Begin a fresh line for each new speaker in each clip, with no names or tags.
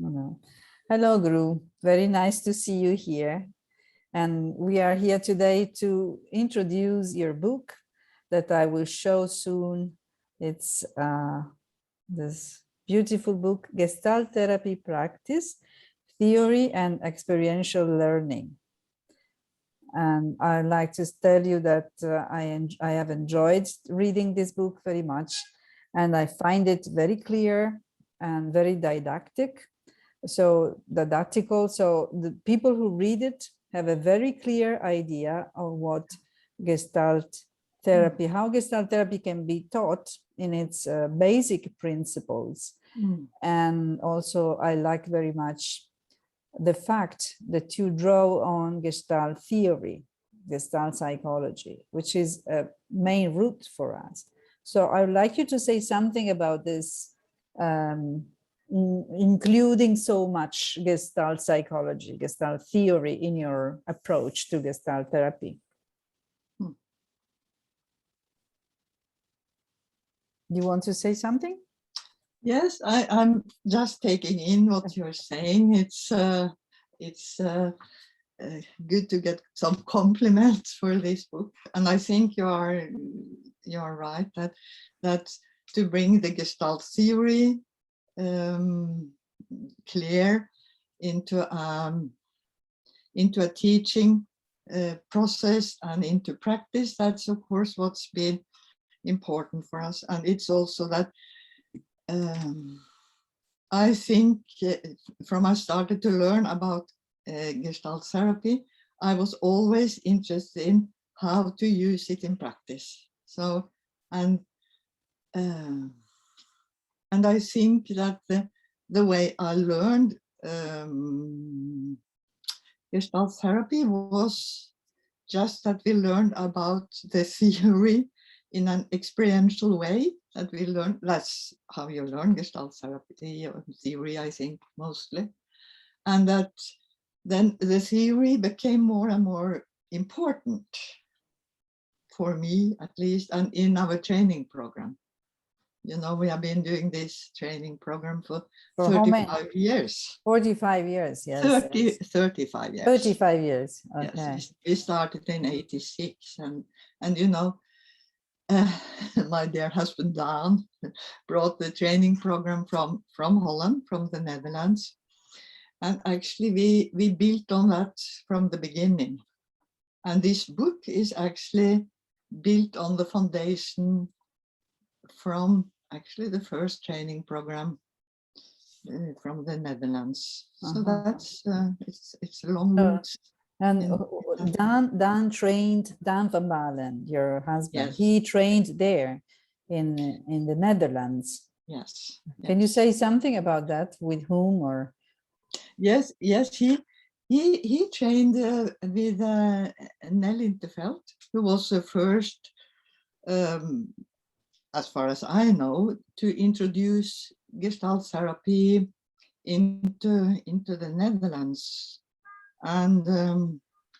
No. Hello, Gru. Very nice to see you here. And we are here today to introduce your book that I will show soon. It's this beautiful book, Gestalt Therapy Practice, Theory and Experiential Learning. And I'd like to tell you that I have enjoyed reading this book very much, and I find it very clear and very didactic. So didactical, so the people who read it have a very clear idea of what Gestalt therapy, how Gestalt therapy can be taught in its basic principles. And also I like very much the fact that you draw on Gestalt theory, Gestalt psychology, which is a main root for us. So I would like you to say something about this, including so much Gestalt psychology, Gestalt theory in your approach to Gestalt therapy. You want to say something?
Yes, I'm just taking in what you're saying. It's good to get some compliments for this book, and I think you're right that to bring the Gestalt theory clear into a teaching process and into practice, that's of course what's been important for us. And it's also that I think from I started to learn about Gestalt therapy, I was always interested in how to use it in practice. So, and I think that the way I learned Gestalt therapy was just that we learned about the theory in an experiential way, that we learn. That's how you learn Gestalt therapy or theory, I think, mostly. And that then the theory became more and more important for me, at least, and in our training program. You know, we have been doing this training program for 35 years.
45 years, yes.
35 years.
35 years, okay.
Yes, we started in 86, and you know, my dear husband Dan brought the training program from Holland, from the Netherlands, and actually we built on that from the beginning. And this book is actually built on the foundation from actually the first training program from the Netherlands. So that's it's a long route.
And Dan trained, Dan van Balen, your husband, yes. He trained there in the Netherlands.
Yes.
Can you say something about that? With whom or?
Yes, he trained with Nell Interveld, who was the first, as far as I know, to introduce Gestalt therapy into the Netherlands. And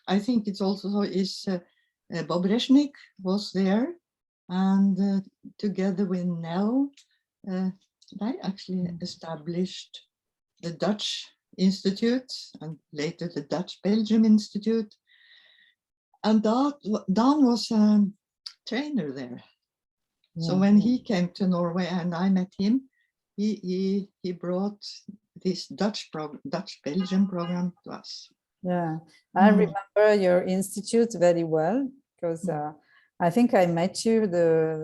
I think it's also Bob Resnick was there, and together with Nell, they actually established the Dutch Institute and later the Dutch-Belgium Institute. And Dan was a trainer there. Yeah. So when he came to Norway and I met him, he brought this Dutch-Belgium program to us.
Yeah, I remember your institute very well because I think I met you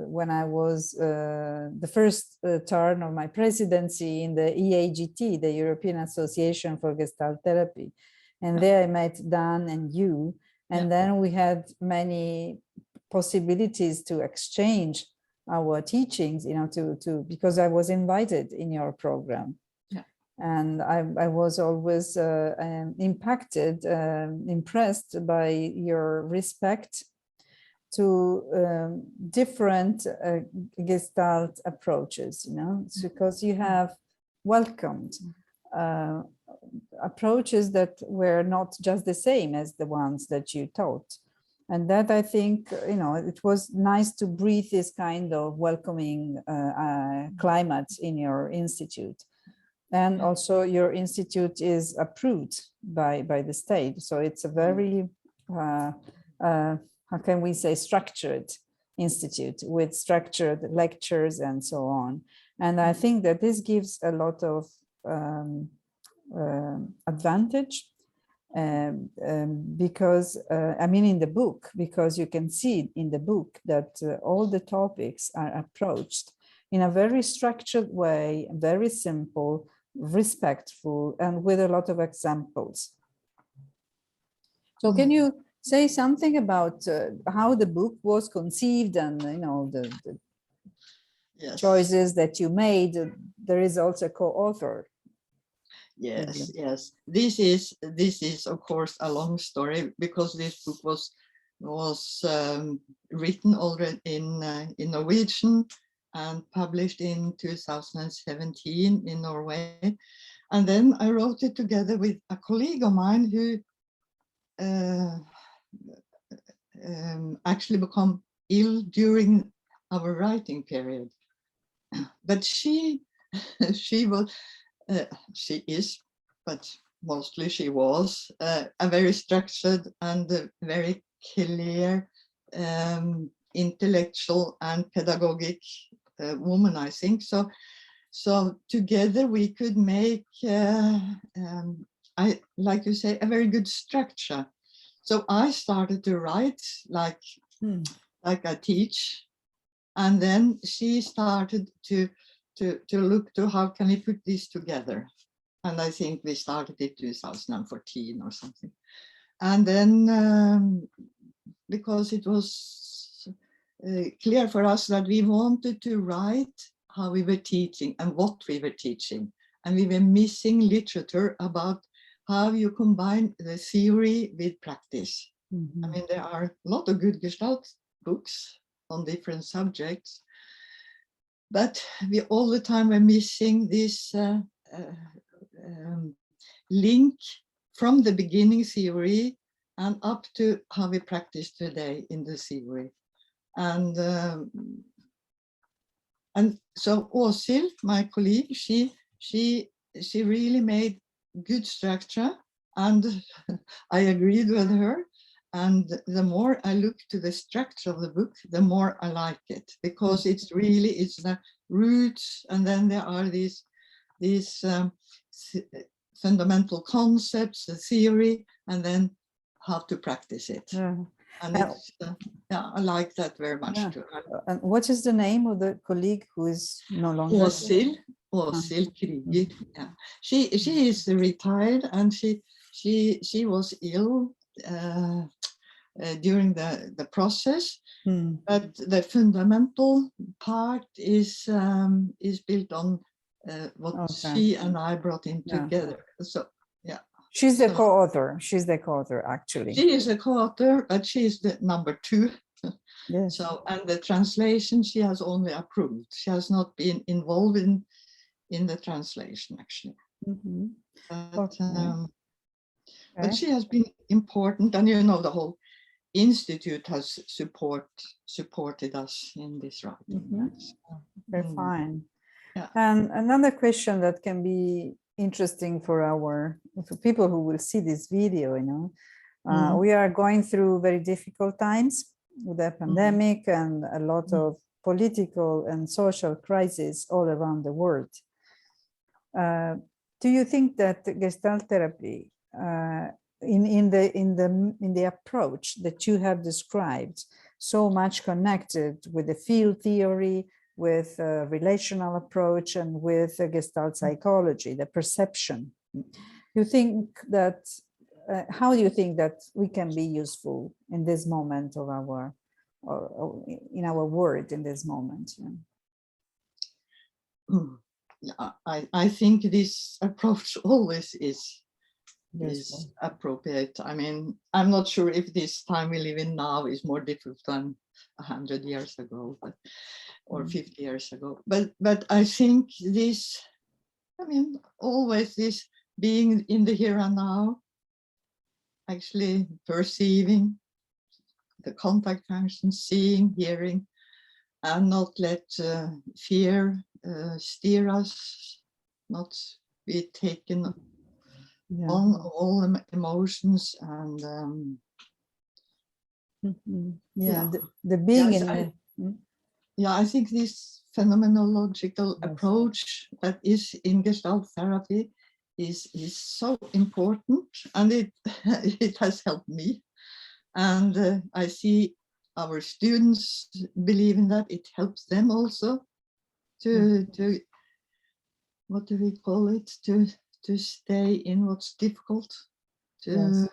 when I was the first turn of my presidency in the EAGT, the European Association for Gestalt Therapy. And there I met Dan and you, and then we had many possibilities to exchange our teachings, you know, because I was invited in your program. And I was always impacted, impressed by your respect to different Gestalt approaches, you know, it's because you have welcomed approaches that were not just the same as the ones that you taught. And that, I think, you know, it was nice to breathe this kind of welcoming climate in your institute. And also your institute is approved by the state. So it's a very, how can we say, structured institute with structured lectures and so on. And I think that this gives a lot of advantage because, I mean, in the book, because you can see in the book that all the topics are approached in a very structured way, very simple, respectful, and with a lot of examples. So can you say something about how the book was conceived and, you know, the
Yes.
choices that you made? There is also a co-author.
Yes, yes. This is of course a long story, because this book was written already in Norwegian and published in 2017 in Norway. And then I wrote it together with a colleague of mine who actually became ill during our writing period. But she was, she is, but mostly she was a very structured and very clear intellectual and pedagogic woman, I think. So together we could make, I like you say, a very good structure. So I started to write like I teach, and then she started to look to how can we put this together. And I think we started it 2014 or something. And then because it was clear for us that we wanted to write how we were teaching and what we were teaching. And we were missing literature about how you combine the theory with practice. I mean, there are a lot of good Gestalt books on different subjects, but we all the time were missing this link from the beginning theory and up to how we practice today in the theory. And so Åshild, my colleague, she really made good structure, and I agreed with her. And the more I look to the structure of the book, the more I like it, because it's really, it's the roots, and then there are these fundamental concepts, the theory, and then how to practice it. Yeah. And it's, yeah, I like that very much too.
And what is the name of the colleague who is no longer?
Åshild Krüger. Yeah. She is retired, and she was ill during the process, but the fundamental part is built on what she and I brought in together. So yeah,
she's the co-author. She's the co-author, actually.
She is a co-author, but she is the number 2.
Yes.
So, and the translation she has only approved. She has not been involved in the translation, actually. But she has been important, and you know, the whole institute has supported us in this writing.
Very fine. Yeah. And another question that can be interesting for people who will see this video, you know, we are going through very difficult times with the pandemic and a lot of political and social crises all around the world. Do you think that Gestalt therapy, in the approach that you have described, so much connected with the field theory, with a relational approach, and with Gestalt psychology, the perception, you think that how do you think that we can be useful in this moment of our, or in our world in this moment?
I think this approach always is appropriate. I mean, I'm not sure if this time we live in now is more difficult than 100 years ago, or 50 years ago. But I think this, I mean, always this being in the here and now, actually perceiving the contact function, seeing, hearing, and not let fear steer us, not be taken
Yeah.
on all emotions and
Yeah, the being
yes,
in the,
yeah, I think this phenomenological
Yes.
approach that is in Gestalt therapy is so important, and it it has helped me. And I see our students believe in that. It helps them also to what do we call it, to stay in what's difficult, to
Yes.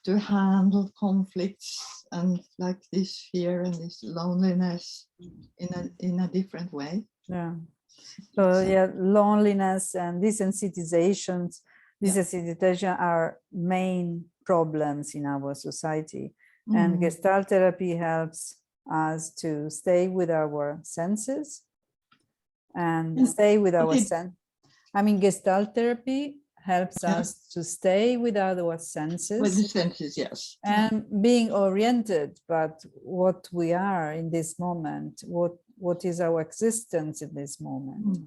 to handle conflicts and like this fear and this loneliness in a different way.
Yeah. So yeah, loneliness and desensitization are main problems in our society. And Gestalt therapy helps us to stay with our senses and stay with our sense. I mean, Gestalt therapy helps us to stay with our senses.
With the senses, yes.
And being oriented but what we are in this moment, what is our existence in this moment.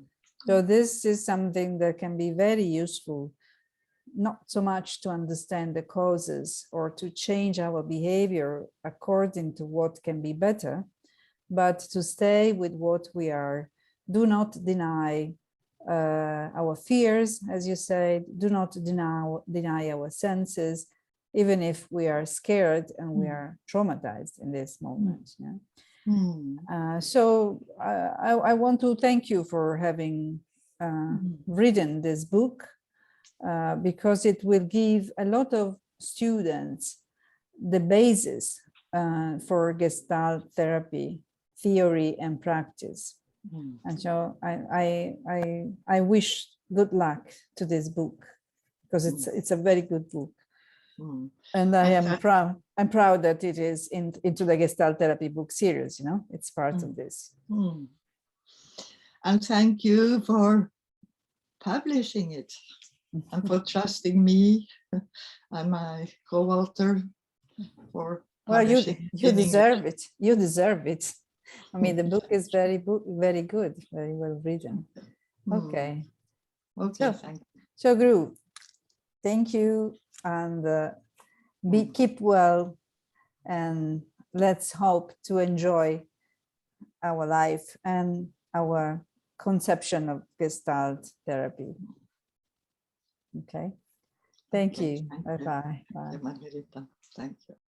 So this is something that can be very useful, not so much to understand the causes or to change our behavior according to what can be better, but to stay with what we are. Do not deny our fears, as you said, do not deny our senses, even if we are scared and we are traumatized in this moment. Yeah? So I want to thank you for having written this book, because it will give a lot of students the basis for Gestalt therapy, theory and practice. And so I wish good luck to this book, because it's a very good book. And I am proud. I'm proud that it is into the Gestalt therapy book series. You know, it's part of this.
And thank you for publishing it and for trusting me and my co-author for publishing.
Well, you deserve it. You deserve it. I mean, the book is very good, very well written. Okay.
Okay. Thank you.
So Gru, thank you, and keep well, and let's hope to enjoy our life and our conception of Gestalt therapy. Okay. Thank you. Bye-bye. Bye.
Margherita. Thank you.